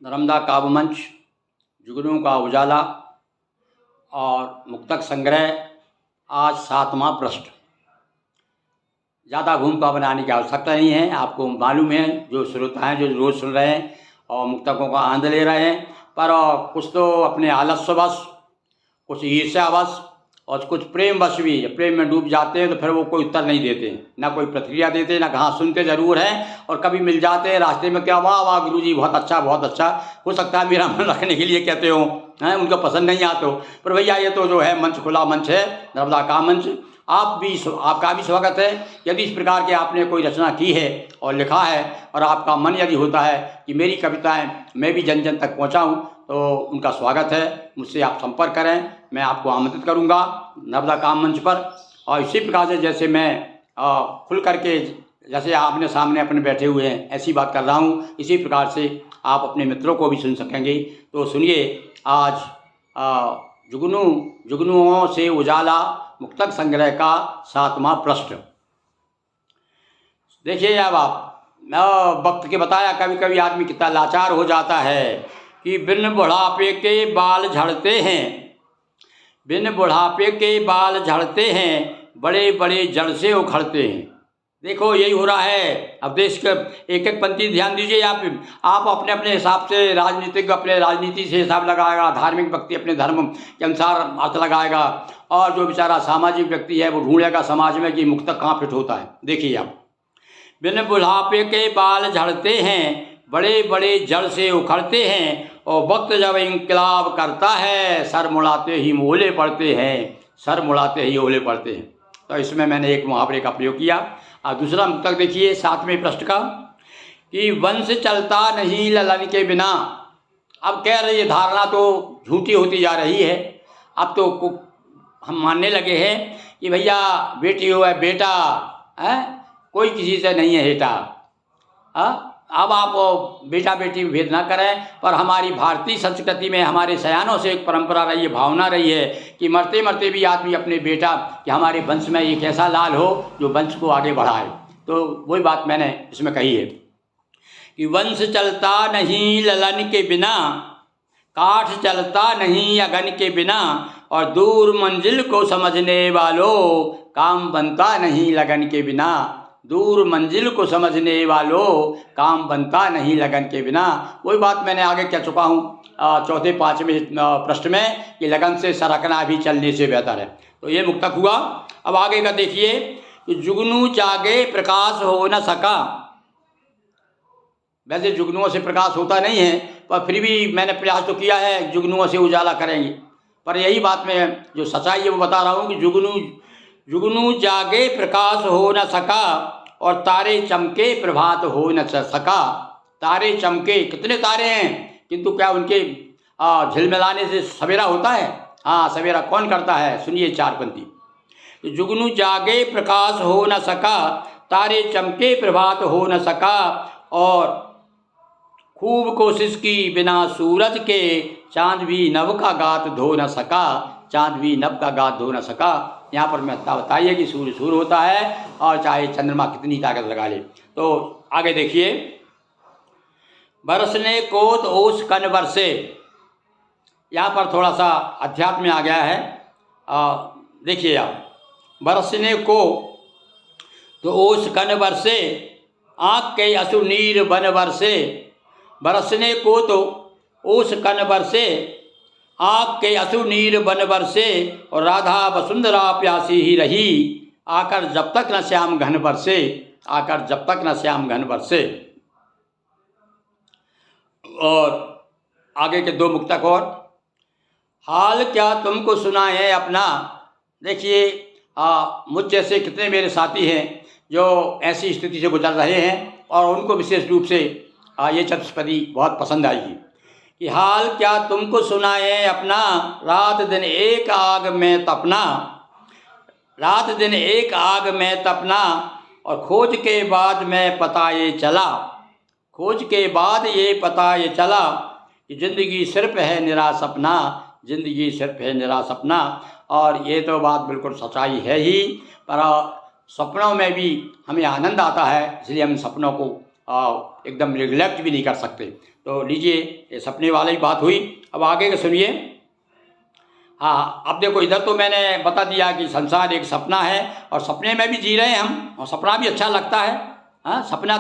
नर्मदा काव्य मंच, जुगनुओं का उजाला और मुक्तक संग्रह। आज 7वां पृष्ठ। ज़्यादा भूमिका बनाने की आवश्यकता नहीं है, आपको मालूम है, जो श्रोता हैं जो रोज़ सुन रहे हैं और मुक्तकों का आनंद ले रहे हैं। पर कुछ तो अपने आलस्यवश, कुछ ईर्ष्यावश और कुछ प्रेमवश भी प्रेम में डूब जाते हैं, तो फिर वो कोई उत्तर नहीं देते, ना कोई प्रतिक्रिया देते, ना कहाँ सुनते ज़रूर हैं। और कभी मिल जाते हैं रास्ते में, क्या वाह वाह गुरुजी बहुत अच्छा बहुत अच्छा। हो सकता है मेरा मन रखने के लिए कहते हो, हैं उनको पसंद नहीं आते हो। पर भैया ये तो जो है मंच खुला मंच है, नर्मदा का मंच। आपका भी स्वागत है। यदि इस प्रकार के आपने कोई रचना की है और लिखा है और आपका मन यदि होता है कि मेरी कविताएं मैं भी जन जन तक पहुंचाऊं, तो उनका स्वागत है। मुझसे आप संपर्क करें, मैं आपको आमंत्रित करूंगा नर्मदा काम मंच पर। और इसी प्रकार से जैसे मैं खुल करके, जैसे आपने सामने अपने बैठे हुए हैं, ऐसी बात कर रहा हूँ, इसी प्रकार से आप अपने मित्रों को भी सुन सकेंगे। तो सुनिए, आज जुगनुओं से उजाला मुक्तक संग्रह का 7वां पृष्ठ। देखिए, अब आप वक्त के बताया, कभी कभी आदमी कितना लाचार हो जाता है कि बिन बुढ़ापे के बाल झड़ते हैं, बिन बुढ़ापे के बाल झड़ते हैं, बड़े बड़े जड़ से उखड़ते हैं। देखो यही हो रहा है। अब देश के एक एक पंक्ति ध्यान दीजिए। आप अपने अपने हिसाब से, राजनीतिक अपने राजनीति से हिसाब लगाएगा, धार्मिक व्यक्ति अपने धर्म के अनुसार अर्थ लगाएगा, और जो बेचारा सामाजिक व्यक्ति है वो ढूंढेगा समाज में कि मुक्तक कहाँ फिट होता है। देखिए आप, बिन बुढ़ापे के बाल झड़ते हैं, बड़े बड़े जड़ से उखड़ते हैं, और वक्त जब इंकलाब करता है, सर मुड़ाते ही ओले पड़ते हैं, सर मुड़ाते ही ओले पड़ते हैं। तो इसमें मैंने एक मुहावरे का प्रयोग किया। और दूसरा मुक्तक देखिए 7वें पृष्ठ का, कि वंश चलता नहीं ललन के बिना। अब कह रही है, धारणा तो झूठी होती जा रही है। अब तो हम मानने लगे हैं कि भैया बेटी हो है बेटा है, कोई किसी से नहीं है हेटा। अब आप बेटा बेटी भेद ना करें। पर हमारी भारतीय संस्कृति में हमारे सयानों से एक परंपरा रही है, भावना रही है कि मरते मरते भी आदमी अपने बेटा, कि हमारे वंश में एक ऐसा लाल हो जो वंश को आगे बढ़ाए। तो वही बात मैंने इसमें कही है कि वंश चलता नहीं ललन के बिना, काठ चलता नहीं अगन के बिना, और दूर मंजिल को समझने वालों, काम बनता नहीं लगन के बिना। दूर मंजिल को समझने वालों, काम बनता नहीं लगन के बिना। वही बात मैंने आगे कह चुका हूँ 4, 5वें पृष्ठ में, कि लगन से सरकना भी चलने से बेहतर है। तो ये मुक्तक हुआ। अब आगे का देखिए, कि जुगनू जागे प्रकाश हो न सका। वैसे जुगनुओं से प्रकाश होता नहीं है, पर फिर भी मैंने प्रयास तो किया है, जुगनुओं से उजाला करेंगे। पर यही बात मैं जो सच्चाई है वो बता रहा हूँ कि जुगनू जागे प्रकाश हो न सका, और तारे चमके प्रभात हो न सका। तारे चमके, कितने तारे हैं, किंतु क्या उनके झिलमिलाने से सवेरा होता है? हाँ, सवेरा कौन करता है? सुनिए 4 पंक्ति। तो जुगनू जागे प्रकाश हो न सका, तारे चमके प्रभात हो न सका, और खूब कोशिश की बिना सूरज के, चांद भी नभ का गात धो न सका। चांद भी नभ का गात धो न सका। यहाँ पर मैं बताइए कि सूर्य सूर्य होता है, और चाहे चंद्रमा कितनी ताकत लगा ले। तो आगे देखिए, बरसने को तो ओस कन बरसे। यहाँ पर थोड़ा सा अध्यात्म में आ गया है। देखिए आप, बरसने को तो ओस कन बरसे, आँख के असु नीर बन बरसे। बरसने को तो ओस कन बरसे, आँख के असु नीर बन बरसे, और राधा वसुंधरा प्यासी ही रही, आकर जब तक न श्याम घन बरसे। आकर जब तक न श्याम घन बरसे। और आगे के 2 मुक्तक और, हाल क्या तुमको सुनाए अपना। देखिए, मुझ जैसे कितने मेरे साथी हैं जो ऐसी स्थिति से गुजर रहे हैं, और उनको विशेष रूप से ये चतुष्पदी बहुत पसंद आएगी, कि हाल क्या तुमको सुनाए अपना, रात दिन एक आग में तपना। रात दिन एक आग में तपना, और खोज के बाद में पता ये चला। खोज के बाद ये पता ये चला, कि जिंदगी सिर्फ है निरा सपना। जिंदगी सिर्फ है निरा सपना। और ये तो बात बिल्कुल सच्चाई है ही, पर सपनों में भी हमें आनंद आता है, इसलिए हम सपनों को एकदम रिग्लेक्ट भी नहीं कर सकते। तो लीजिए, ये सपने वाली बात हुई। अब आगे के सुनिए। हाँ, अब देखो, इधर तो मैंने बता दिया कि संसार एक सपना है और सपने में भी जी रहे हैं हम, और सपना भी अच्छा लगता है। हाँ, सपना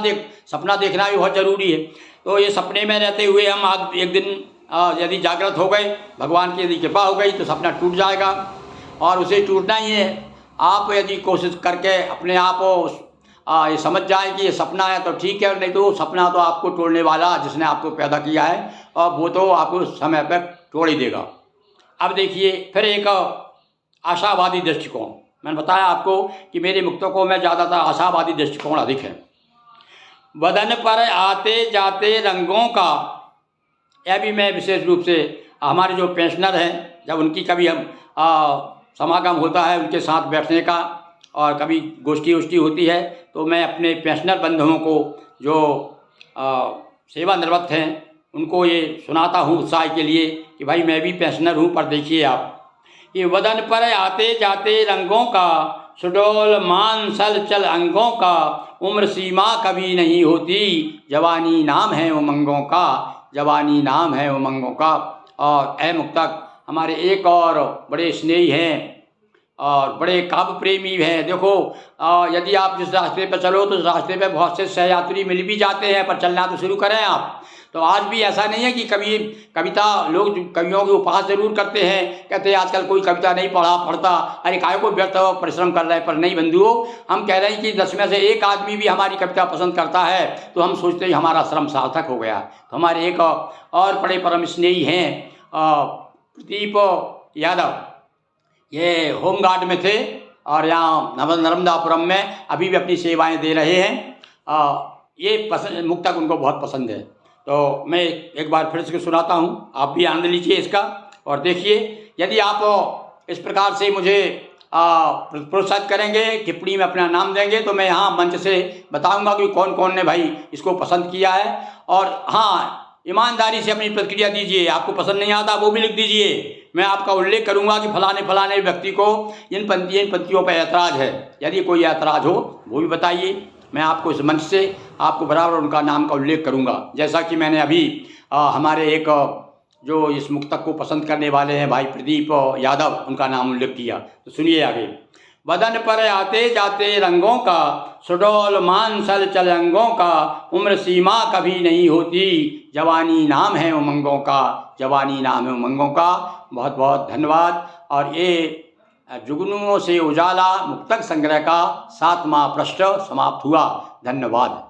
देखना भी बहुत ज़रूरी है। तो ये सपने में रहते हुए हम आज एक दिन यदि जागृत हो गए, भगवान की यदि कृपा हो गई, तो सपना टूट जाएगा और उसे टूटना ही है। आप यदि कोशिश करके अपने आप ये समझ जाए कि ये सपना है तो ठीक है, नहीं तो सपना तो आपको तोड़ने वाला जिसने आपको पैदा किया है, और वो तो आपको समय पर तोड़ ही देगा। अब देखिए, फिर एक आशावादी दृष्टिकोण। मैंने बताया आपको कि मेरे मुक्तकों में ज़्यादातर आशावादी दृष्टिकोण अधिक है। बदन पर आते जाते रंगों का, यह भी मैं विशेष रूप से हमारे जो पेंशनर हैं, जब उनकी कभी हम समागम होता है उनके साथ बैठने का, और कभी गोष्ठी वोष्ठी होती है, तो मैं अपने पेंशनर बंधुओं को जो सेवानिवृत्त हैं उनको ये सुनाता हूँ उत्साह के लिए कि भाई मैं भी पेंशनर हूँ, पर देखिए आप, ये वदन पर आते जाते रंगों का, सुडोल मान सल चल अंगों का, उम्र सीमा कभी नहीं होती, जवानी नाम है उमंगों का, जवानी नाम है उमंगों का। और ऐ मुक्तक, हमारे एक और बड़े स्नेही हैं और बड़े काव्य प्रेमी हैं। देखो, यदि आप जिस रास्ते पर चलो तो उस रास्ते पर बहुत से सहयात्री मिल भी जाते हैं, पर चलना तो शुरू करें आप। तो आज भी ऐसा नहीं है कि कविता लोग कवियों के उपहास जरूर करते हैं, कहते हैं आजकल कोई कविता नहीं पढ़ता, अरे काय को व्यर्थ परिश्रम कर रहे हैं। पर नहीं बंधुओं, हम कह रहे हैं कि 10 में से एक आदमी भी हमारी कविता पसंद करता है तो हम सोचते हैं हमारा श्रम सार्थक हो गया। तो हमारे एक और बड़े परम स्नेही हैं प्रदीप यादव, ये होमगार्ड में थे और यहाँ नर्मदापुरम में अभी भी अपनी सेवाएं दे रहे हैं। ये मुक्तक उनको बहुत पसंद है, तो मैं एक बार फिर से सुनाता हूँ, आप भी आनंद लीजिए इसका और देखिए। यदि आप इस प्रकार से मुझे प्रोत्साहित करेंगे, टिप्पणी में अपना नाम देंगे, तो मैं यहाँ मंच से बताऊँगा कि कौन कौन ने भाई इसको पसंद किया है। और हाँ, ईमानदारी से अपनी प्रतिक्रिया दीजिए, आपको पसंद नहीं आता वो भी लिख दीजिए। मैं आपका उल्लेख करूंगा कि फलाने व्यक्ति को इन पंक्तियों पर ऐतराज़ है। यदि कोई ऐतराज़ हो वो भी बताइए, मैं आपको इस मंच से आपको बराबर उनका नाम का उल्लेख करूंगा। जैसा कि मैंने अभी हमारे एक जो इस मुक्तक को पसंद करने वाले हैं भाई प्रदीप यादव, उनका नाम उल्लेख किया। तो सुनिए आगे। बदन पर आते जाते रंगों का, सुडोल मान सल चल अंगों का, उम्र सीमा कभी नहीं होती, जवानी नाम है उमंगों का, जवानी नाम है उमंगों का। बहुत बहुत धन्यवाद। और ये जुगनुओं से उजाला मुक्तक संग्रह का 7वां पृष्ठ समाप्त हुआ। धन्यवाद।